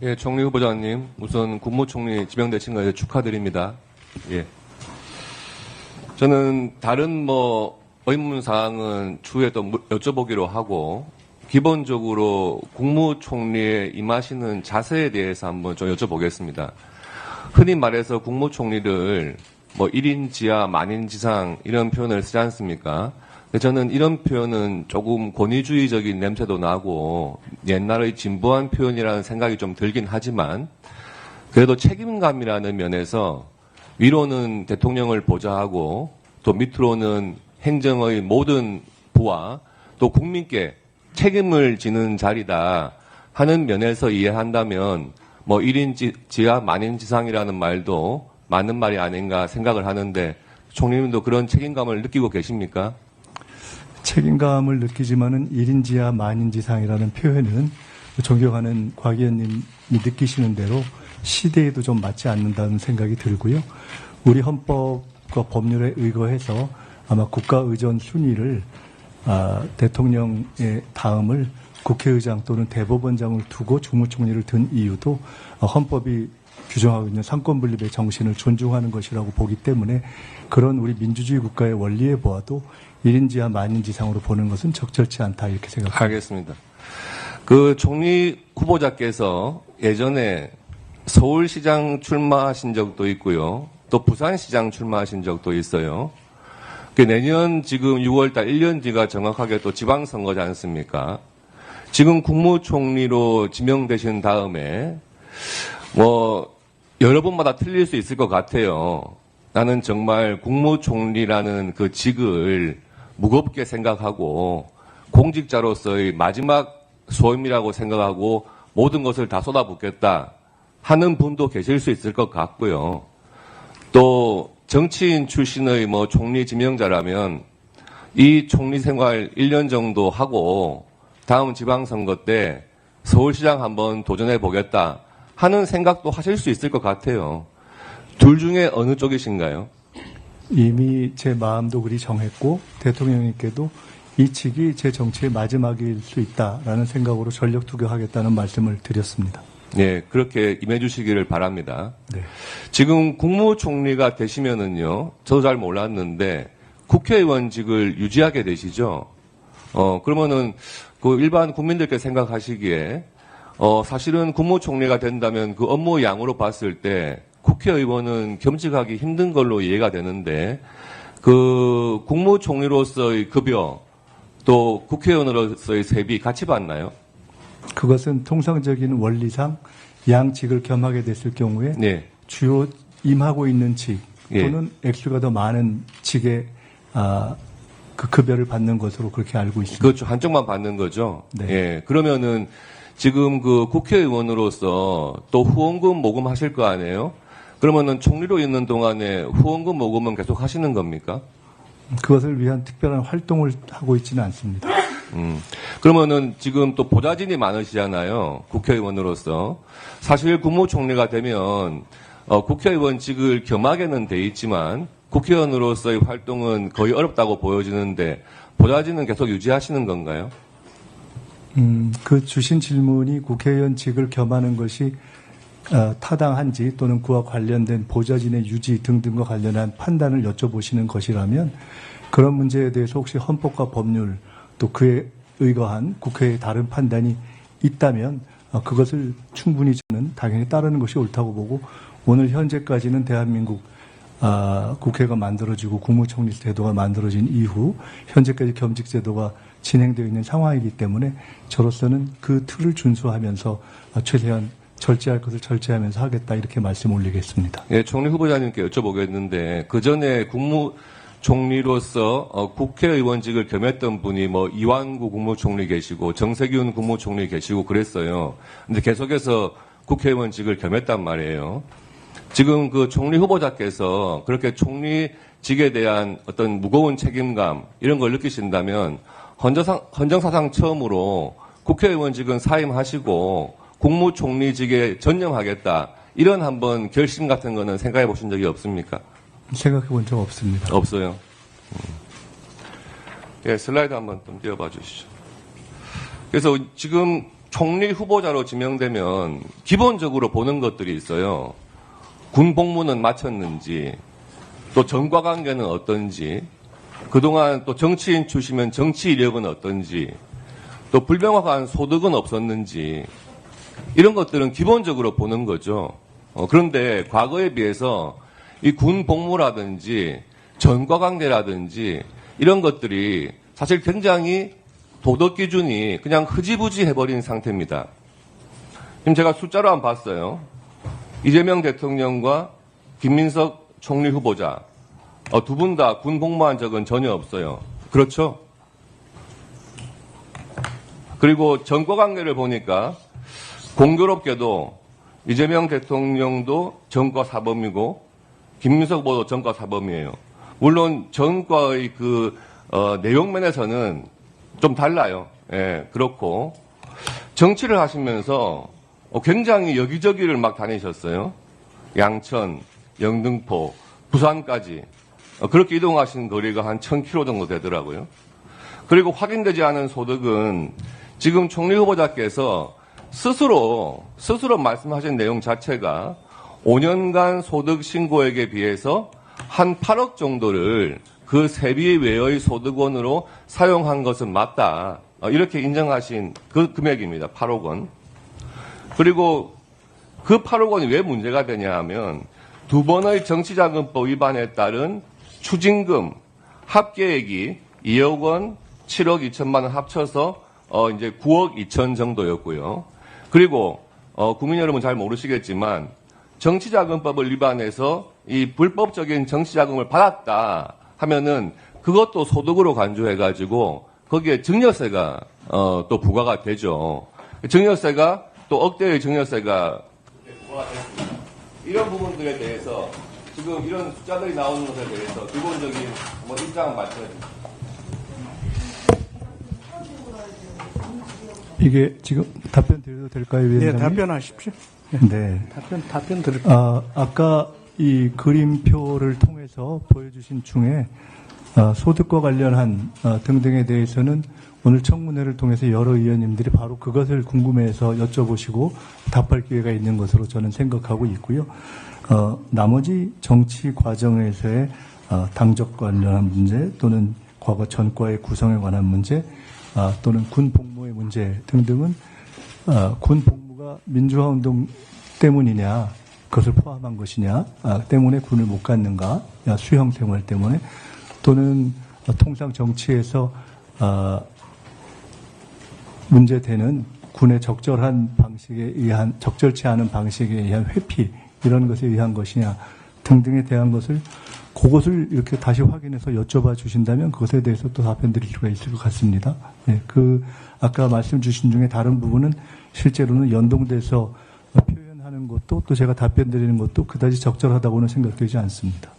예, 총리 후보자님, 우선 국무총리 지명되신 것에 축하드립니다. 예. 저는 다른 의문사항은 추후에 또 여쭤보기로 하고, 기본적으로 국무총리에 임하시는 자세에 대해서 한번 좀 여쭤보겠습니다. 흔히 말해서 국무총리를 1인 지하, 만인 지상 이런 표현을 쓰지 않습니까? 저는 이런 표현은 조금 권위주의적인 냄새도 나고 옛날의 진부한 표현이라는 생각이 좀 들긴 하지만 그래도 책임감이라는 면에서 위로는 대통령을 보좌하고 또 밑으로는 행정의 모든 부와 또 국민께 책임을 지는 자리다 하는 면에서 이해한다면 1인 지하, 만인 지상이라는 말도 맞는 말이 아닌가 생각을 하는데 총리님도 그런 책임감을 느끼고 계십니까? 책임감을 느끼지만은 1인 지하 만인 지상이라는 표현은 존경하는 곽 의원님이 느끼시는 대로 시대에도 좀 맞지 않는다는 생각이 들고요. 우리 헌법과 법률에 의거해서 아마 국가의전 순위를 대통령의 다음을 국회의장 또는 대법원장을 두고 주무총리를 둔 이유도 헌법이 규정하고 있는 삼권분립의 정신을 존중하는 것이라고 보기 때문에 그런 우리 민주주의 국가의 원리에 보아도 1인 지하 만인 지상으로 보는 것은 적절치 않다 이렇게 생각합니다. 알겠습니다. 그 총리 후보자께서 예전에 서울시장 출마하신 적도 있고요. 또 부산시장 출마하신 적도 있어요. 내년 지금 6월달 1년 뒤가 정확하게 또 지방선거지 않습니까? 지금 국무총리로 지명되신 다음에 여러 번마다 틀릴 수 있을 것 같아요. 나는 정말 국무총리라는 그 직을 무겁게 생각하고 공직자로서의 마지막 소임이라고 생각하고 모든 것을 다 쏟아붓겠다 하는 분도 계실 수 있을 것 같고요. 또 정치인 출신의 총리 지명자라면 이 총리 생활 1년 정도 하고 다음 지방선거 때 서울시장 한번 도전해 보겠다 하는 생각도 하실 수 있을 것 같아요. 둘 중에 어느 쪽이신가요? 이미 제 마음도 그리 정했고 대통령님께도 이 직이 제 정치의 마지막일 수 있다라는 생각으로 전력 투격하겠다는 말씀을 드렸습니다. 네, 그렇게 임해 주시기를 바랍니다. 네. 지금 국무총리가 되시면은요, 저도 잘 몰랐는데 국회의원직을 유지하게 되시죠? 그러면은 그 일반 국민들께 생각하시기에 사실은 국무총리가 된다면 그 업무 양으로 봤을 때 국회의원은 겸직하기 힘든 걸로 이해가 되는데 그 국무총리로서의 급여 또 국회의원으로서의 세비 같이 받나요? 그것은 통상적인 원리상 양직을 겸하게 됐을 경우에 네. 주요 임하고 있는 직 예. 또는 액수가 더 많은 직의 그 급여를 받는 것으로 그렇게 알고 있습니다. 그렇죠. 한쪽만 받는 거죠. 네. 예. 그러면은 지금 그 국회의원으로서 또 후원금 모금하실 거 아니에요? 그러면은 총리로 있는 동안에 후원금 모금은 계속 하시는 겁니까? 그것을 위한 특별한 활동을 하고 있지는 않습니다. 그러면은 지금 또 보좌진이 많으시잖아요. 국회의원으로서. 사실 국무총리가 되면 국회의원직을 겸하게는 돼 있지만 국회의원으로서의 활동은 거의 어렵다고 보여지는데 보좌진은 계속 유지하시는 건가요? 그 주신 질문이 국회의원직을 겸하는 것이 타당한지 또는 그와 관련된 보좌진의 유지 등등과 관련한 판단을 여쭤보시는 것이라면 그런 문제에 대해서 혹시 헌법과 법률 또 그에 의거한 국회의 다른 판단이 있다면 그것을 충분히 저는 당연히 따르는 것이 옳다고 보고 오늘 현재까지는 대한민국 국회가 만들어지고 국무총리 제도가 만들어진 이후 현재까지 겸직 제도가 진행되어 있는 상황이기 때문에 저로서는 그 틀을 준수하면서 최대한 절제할 것을 절제하면서 하겠다 이렇게 말씀 올리겠습니다. 예, 총리 후보자님께 여쭤보겠는데 그 전에 국무총리로서 국회의원직을 겸했던 분이 이완구 국무총리 계시고 정세균 국무총리 계시고 그랬어요. 근데 계속해서 국회의원직을 겸했단 말이에요. 지금 그 총리 후보자께서 그렇게 총리직에 대한 어떤 무거운 책임감 이런 걸 느끼신다면 헌정사상 처음으로 국회의원직은 사임하시고 국무총리직에 전념하겠다. 이런 한번 결심 같은 거는 생각해 보신 적이 없습니까? 생각해 본 적 없습니다. 없어요. 예, 슬라이드 한번 좀 띄워봐 주시죠. 그래서 지금 총리 후보자로 지명되면 기본적으로 보는 것들이 있어요. 군 복무는 마쳤는지, 또 정과 관계는 어떤지, 그동안 또 정치인 출신이면 정치 이력은 어떤지, 또 불명확한 소득은 없었는지, 이런 것들은 기본적으로 보는 거죠. 그런데 과거에 비해서 이 군 복무라든지 전과 관계라든지 이런 것들이 사실 굉장히 도덕 기준이 그냥 흐지부지 해버린 상태입니다. 지금 제가 숫자로 한번 봤어요. 이재명 대통령과 김민석 총리 후보자 두 분 다 군 복무한 적은 전혀 없어요. 그렇죠? 그리고 전과 관계를 보니까 공교롭게도 이재명 대통령도 전과 사범이고 김민석 후보도 전과 사범이에요. 물론 전과의 내용면에서는 좀 달라요. 예, 그렇고 정치를 하시면서 굉장히 여기저기를 막 다니셨어요. 양천, 영등포, 부산까지 그렇게 이동하신 거리가 한 1000km 정도 되더라고요. 그리고 확인되지 않은 소득은 지금 총리 후보자께서 스스로 말씀하신 내용 자체가 5년간 소득 신고액에 비해서 한 8억 정도를 그 세비 외의 소득원으로 사용한 것은 맞다. 이렇게 인정하신 그 금액입니다. 8억 원. 그리고 그 8억 원이 왜 문제가 되냐 하면 두 번의 정치자금법 위반에 따른 추징금 합계액이 2억 원, 7억 2천만 원 합쳐서 이제 9억 2천 정도였고요. 그리고 국민 여러분 잘 모르시겠지만 정치자금법을 위반해서 이 불법적인 정치자금을 받았다 하면은 그것도 소득으로 간주해가지고 거기에 증여세가 또 부과가 되죠. 증여세가 또 억대의 증여세가 부과가 됐습니다. 이런 부분들에 대해서 지금 이런 숫자들이 나오는 것에 대해서 기본적인 입장을 말씀해주십시오. 이게 지금 답변 드려도 될까요, 위원장님? 네, 답변하십시오. 네. 답변 드릴게요. 아까 이 그림표를 통해서 보여주신 중에 소득과 관련한 등등에 대해서는 오늘 청문회를 통해서 여러 의원님들이 바로 그것을 궁금해해서 여쭤보시고 답할 기회가 있는 것으로 저는 생각하고 있고요. 나머지 정치 과정에서의 당적 관련한 문제 또는 과거 전과의 구성에 관한 문제 또는 군 복무의 문제 등등은 군 복무가 민주화 운동 때문이냐 그것을 포함한 것이냐 때문에 군을 못 갔는가 수형 생활 때문에 또는 통상 정치에서 문제되는 군의 적절한 방식에 의한 적절치 않은 방식에 의한 회피 이런 것에 의한 것이냐 등등에 대한 것을 그것을 이렇게 다시 확인해서 여쭤봐 주신다면 그것에 대해서 또 답변 드릴 수가 있을 것 같습니다. 네, 아까 말씀 주신 중에 다른 부분은 실제로는 연동돼서 표현하는 것도 또 제가 답변 드리는 것도 그다지 적절하다고는 생각되지 않습니다.